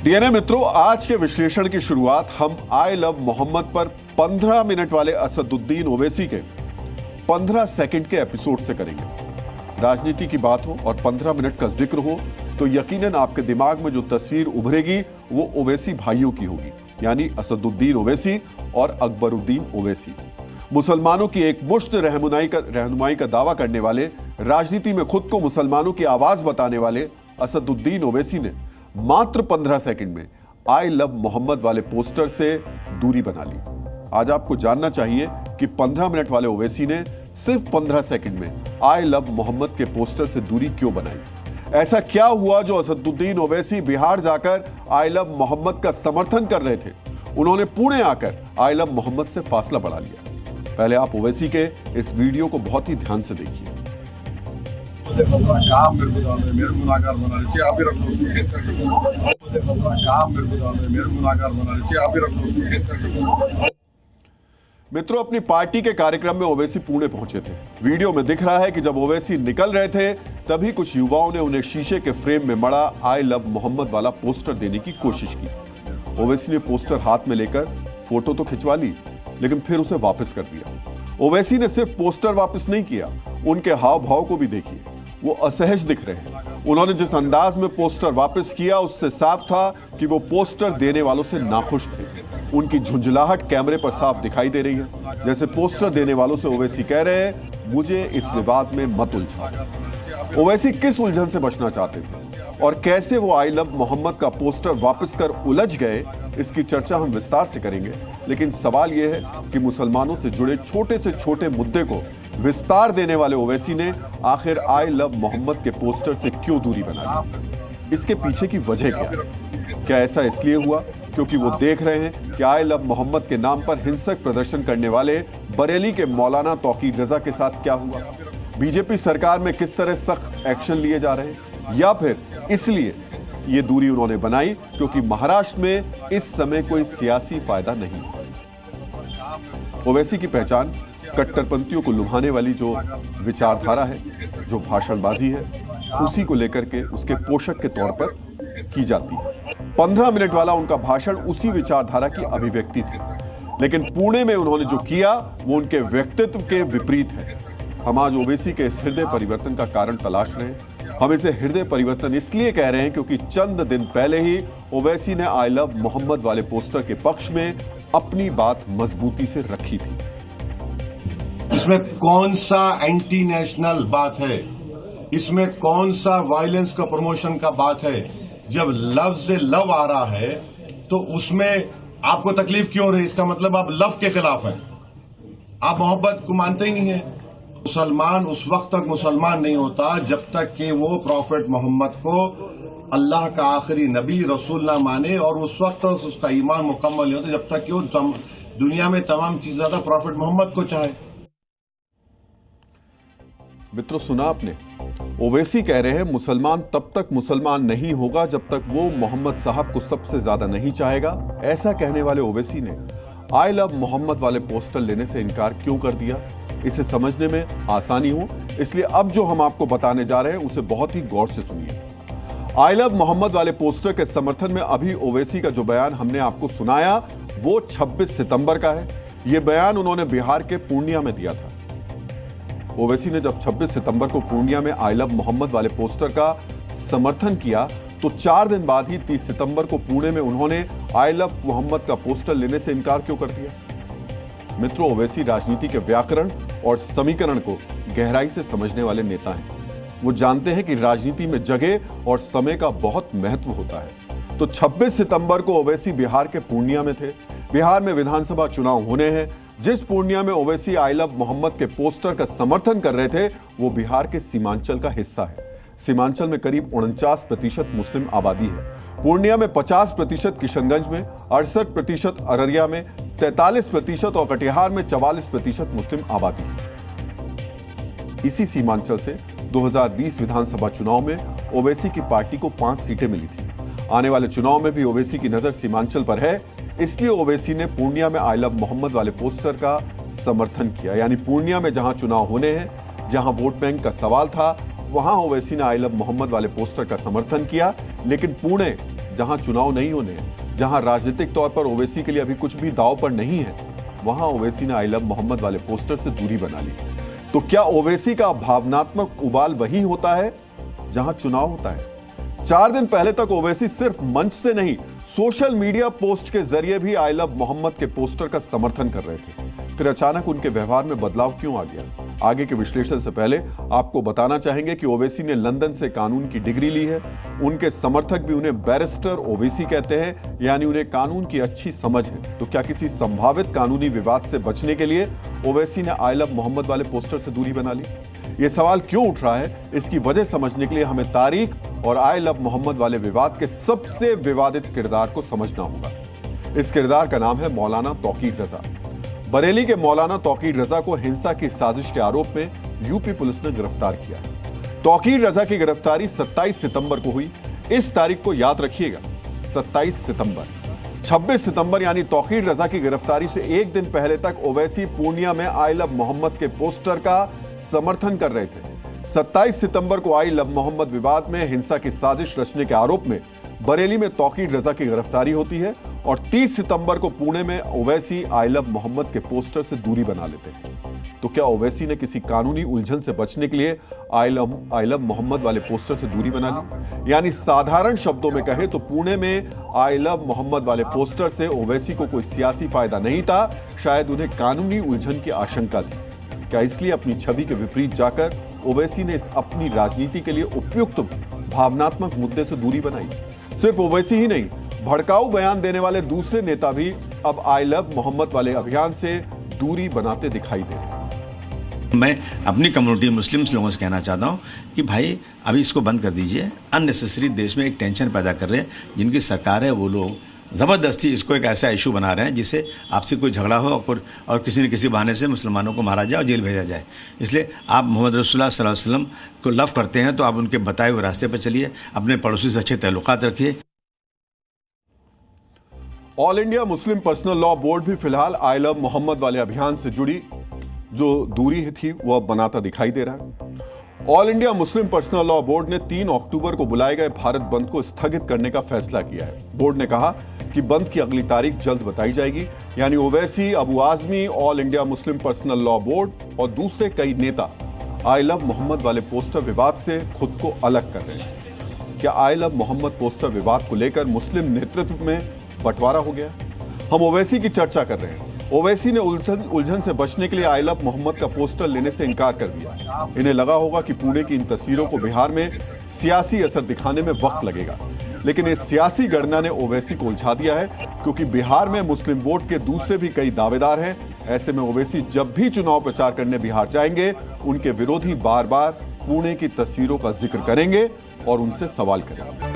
DNA मित्रों, आज के विश्लेषण की शुरुआत हम आई लव मोहम्मद पर 15 मिनट वाले असदुद्दीन ओवैसी के 15 सेकंड के एपिसोड से करेंगे। राजनीति की बात हो और 15 मिनट का जिक्र हो तो यकीनन आपके दिमाग में जो तस्वीर उभरेगी वो ओवैसी भाइयों की होगी, यानी असदुद्दीन ओवैसी और अकबरुद्दीन ओवैसी। मुसलमानों की एक मुश्त रहनुमाई का दावा करने वाले, राजनीति में खुद को मुसलमानों की आवाज बताने वाले असदुद्दीन ओवैसी ने मात्र 15 सेकंड में आई लव मोहम्मद वाले पोस्टर से दूरी बना ली। आज आपको जानना चाहिए कि 15 मिनट वाले ओवैसी ने सिर्फ 15 सेकंड में आई लव मोहम्मद के पोस्टर से दूरी क्यों बनाई। ऐसा क्या हुआ जो असदुद्दीन ओवैसी बिहार जाकर आई लव मोहम्मद का समर्थन कर रहे थे, उन्होंने पुणे आकर आई लव मोहम्मद से फासला बढ़ा लिया। पहले आप ओवैसी के इस वीडियो को बहुत ही ध्यान से देखिए। मित्रों, अपनी पार्टी के कार्यक्रम में ओवैसी पुणे पहुंचे थे। वीडियो में दिख रहा है कि जब ओवैसी निकल रहे थे तभी कुछ युवाओं ने उन्हें शीशे के फ्रेम में मड़ा आई लव मोहम्मद वाला पोस्टर देने की कोशिश की। ओवैसी ने पोस्टर हाथ में लेकर फोटो तो खिंचवा ली, लेकिन फिर उसे वापस कर दिया। ओवैसी ने सिर्फ पोस्टर वापस नहीं किया, उनके हाव भाव को भी देखिए, वो असहज दिख रहे हैं। उन्होंने जिस अंदाज में पोस्टर वापस किया उससे साफ था कि वो पोस्टर देने वालों से नाखुश थे। उनकी झुंझलाहट कैमरे पर साफ दिखाई दे रही है, जैसे पोस्टर देने वालों से ओवैसी कह रहे हैं, मुझे इस विवाद में मत उलझा। ओवैसी किस उलझन से बचना चाहते थे और कैसे वो आई लव मोहम्मद का पोस्टर वापस कर उलझ गए, इसकी चर्चा हम विस्तार से करेंगे। लेकिन सवाल यह है कि मुसलमानों से जुड़े छोटे से छोटे मुद्दे को विस्तार देने वाले ओवैसी ने आखिर आई लव मोहम्मद के पोस्टर से क्यों दूरी बना ली? इसके पीछे की वजह क्या है? क्या ऐसा इसलिए हुआ क्योंकि वो देख रहे हैं कि आई लव मोहम्मद के नाम पर हिंसक प्रदर्शन करने वाले बरेली के मौलाना तौकीर रजा के साथ क्या हुआ? बीजेपी सरकार में किस तरह सख्त एक्शन लिए जा रहे हैं? या फिर इसलिए ये दूरी उन्होंने बनाई क्योंकि महाराष्ट्र में इस समय कोई सियासी फायदा नहीं? ओवैसी की पहचान कट्टरपंथियों को लुभाने वाली जो विचारधारा है, जो भाषणबाजी है, उसी को लेकर के उसके पोषक के तौर पर की जाती है। 15 मिनट वाला उनका भाषण उसी विचारधारा की अभिव्यक्ति थी, लेकिन पुणे में उन्होंने जो किया वो उनके व्यक्तित्व के विपरीत है। हम आज ओवैसी के इस हृदय परिवर्तन का कारण तलाश रहे हैं। हम इसे हृदय परिवर्तन इसलिए कह रहे हैं क्योंकि चंद दिन पहले ही ओवैसी ने आई लव मोहम्मद वाले पोस्टर के पक्ष में अपनी बात मजबूती से रखी थी। इसमें कौन सा एंटी नेशनल बात है? इसमें कौन सा वायलेंस का प्रमोशन का बात है? जब लव से लव आ रहा है तो उसमें आपको तकलीफ क्यों हो रही है? इसका मतलब आप लव के खिलाफ हैं, आप मोहब्बत को मानते ही नहीं है। मुसलमान उस वक्त तक मुसलमान नहीं होता जब तक कि वो प्रॉफेट मोहम्मद को अल्लाह का आखिरी नबी रसूल ना माने, और उस वक्त तक उसका ईमान मुकम्मल नहीं होता जब तक कि वो दुनिया में तमाम चीजें ज्यादा प्रॉफेट मोहम्मद को चाहे। मित्रों, सुना आपने? ओवैसी कह रहे हैं मुसलमान तब तक मुसलमान नहीं होगा जब तक वो मोहम्मद साहब को सबसे ज्यादा नहीं चाहेगा। ऐसा कहने वाले ओवैसी ने आई लव मोहम्मद वाले पोस्टर लेने से इनकार क्यों कर दिया? इसे समझने में आसानी हो इसलिए अब जो हम आपको बताने जा रहे हैं उसे बहुत ही गौर से सुनिए। आई लव मोहम्मद वाले पोस्टर के समर्थन में अभी ओवैसी का जो बयान हमने आपको सुनाया वो 26 सितंबर का है। यह बयान उन्होंने बिहार के पूर्णिया में दिया था। ओवैसी ने जब 26 सितंबर को पूर्णिया में आई लव मोहम्मद वाले पोस्टर का समर्थन किया तो 4 दिन बाद ही 30 सितंबर को पुणे में उन्होंने आई लव मोहम्मद का पोस्टर लेने से इनकार क्यों कर दिया? मित्रों, ओवैसी राजनीति के व्याकरण और समीकरण को गहराई से समझने वाले नेता हैं। वो जानते हैं कि राजनीति में जगह और समय का बहुत महत्व होता है। तो 26 सितंबर को ओवैसी बिहार के पूर्णिया में थे। बिहार में विधानसभा चुनाव होने हैं। जिस पूर्णिया में ओवैसी आई लव मोहम्मद के पोस्टर का समर्थन कर रहे थे वो बिहार के सीमांचल का हिस्सा है। सीमांचल में करीब 49% मुस्लिम आबादी है। पूर्णिया में 50%, किशनगंज में 68%, अररिया में 43% और कटिहार में 44% मुस्लिम आबादी है। इसी सीमांचल से 2020 विधानसभा चुनाव में ओवैसी की पार्टी को 5 सीटें मिली थी। आने वाले चुनाव में भी ओवैसी की नजर सीमांचल पर है, इसलिए ओवैसी ने पूर्णिया में आई लव मोहम्मद वाले पोस्टर का समर्थन किया। यानी पूर्णिया में जहां चुनाव होने हैं, जहां वोट बैंक का सवाल था, वहां ओवैसी ने आई लव मोहम्मद वाले पोस्टर का समर्थन किया। लेकिन पुणे जहां चुनाव नहीं होने हैं, जहां राजनीतिक तौर पर ओवैसी के लिए अभी कुछ भी दांव पर नहीं है, वहां ओवैसी ने आई लव मोहम्मद वाले पोस्टर से दूरी बना ली। तो क्या ओवैसी का भावनात्मक उबाल वही होता है जहां चुनाव होता है? 4 दिन पहले तक ओवैसी सिर्फ मंच से नहीं, सोशल मीडिया पोस्ट के जरिए भी आई लव मोहम्मद के पोस्टर का समर्थन कर रहे थे। फिर अचानक उनके व्यवहार में बदलाव क्यों आ गया? आगे के विश्लेषण से पहले आपको बताना चाहेंगे कि ओवैसी ने लंदन से कानून की डिग्री ली है। उनके समर्थक भी उन्हें बैरिस्टर ओवैसी कहते हैं, यानी उन्हें कानून की अच्छी समझ है। तो क्या किसी संभावित कानूनी विवाद से बचने के लिए ओवैसी ने आई लव मोहम्मद वाले पोस्टर से दूरी बना ली? यह सवाल क्यों उठ रहा है, इसकी वजह समझने के लिए हमें तारीख और आई लव मोहम्मद वाले विवाद के सबसे विवादित किरदार को समझना होगा। इस किरदार का नाम है मौलाना तौकीर रजा। बरेली के मौलाना तौकीर रजा को हिंसा की साजिश के आरोप में यूपी पुलिस ने गिरफ्तार किया। तौकीर रजा की गिरफ्तारी 27 सितंबर को हुई। इस तारीख को याद रखिएगा, 27 सितंबर। 26 सितंबर यानी तौकीर रजा की गिरफ्तारी से एक दिन पहले तक ओवैसी पूर्णिया में आई लव मोहम्मद के पोस्टर का समर्थन कर रहे थे। 27 सितंबर को आई लव मोहम्मद विवाद में हिंसा की साजिश रचने के आरोप में बरेली में तौकीर रजा की गिरफ्तारी होती है और 30 सितंबर को पुणे में ओवैसी आई लव मोहम्मद के पोस्टर से दूरी बना लेते हैं। तो क्या ओवैसी ने किसी कानूनी उलझन से बचने के लिए आई लव मोहम्मद वाले पोस्टर से दूरी बना ली? यानी साधारण शब्दों में कहें तो पुणे में आई लव मोहम्मद वाले पोस्टर से ओवैसी को कोई सियासी फायदा नहीं था, शायद उन्हें कानूनी उलझन की आशंका थी। क्या इसलिए अपनी छवि के विपरीत जाकर ओवैसी ने अपनी राजनीति के लिए उपयुक्त भावनात्मक मुद्दे से दूरी बनाई? सिर्फ ओवैसी ही नहीं, भड़काऊ बयान देने वाले दूसरे नेता भी अब आई लव मोहम्मद वाले अभियान से दूरी बनाते दिखाई दे रहे हैं। मैं अपनी कम्युनिटी मुस्लिम्स लोगों से कहना चाहता हूं कि भाई अभी इसको बंद कर दीजिए। अननेसेसरी देश में एक टेंशन पैदा कर रहे हैं। जिनकी सरकार है वो लोग ज़बरदस्ती इसको एक ऐसा इशू बना रहे हैं जिससे आपसे कोई झगड़ा हो और किसी न किसी बहाने से मुसलमानों को मारा जाए और जेल भेजा जाए। इसलिए आप मोहम्मद रसूलुल्लाह सल्लल्लाहु अलैहि वसल्लम को लव करते हैं तो आप उनके बताए हुए रास्ते पर चलिए, अपने पड़ोसी से अच्छे ताल्लुकात रखिए। All India Muslim personal law board भी फिलहाल आई लव मोहम्मद वाले अभियान से जुड़ी जो दूरी थी वह बनाता दिखाई दे रहा है। All India Muslim personal law board ने 3 अक्टूबर को बुलाए गए भारत बंद को स्थगित करने का फैसला किया है। बोर्ड ने कहा कि बंद की अगली तारीख जल्द बताई जाएगी। यानी Owaisi, Abu Azmi, all India Muslim personal law board और दूसरे कई नेता आई लव मोहम्मद वाले पोस्टर विवाद से खुद को अलग कर रहे हैं। क्या आई लव मोहम्मद पोस्टर विवाद को लेकर मुस्लिम नेतृत्व में बंटवारा हो गया? हम ओवैसी की चर्चा कर रहे हैं। ओवैसी ने उलझन से बचने के लिए आई लव मोहम्मद का पोस्टर लेने से इनकार कर दिया। इन्हें लगा होगा कि पुणे की इन तस्वीरों को बिहार में सियासी असर दिखाने में वक्त लगेगा, लेकिन इस सियासी गणना ने ओवैसी को उलझा दिया है, क्योंकि बिहार में मुस्लिम वोट के दूसरे भी कई दावेदार हैं। ऐसे में ओवैसी जब भी चुनाव प्रचार करने बिहार जाएंगे, उनके विरोधी बार बार पुणे की तस्वीरों का जिक्र करेंगे और उनसे सवाल करेंगे।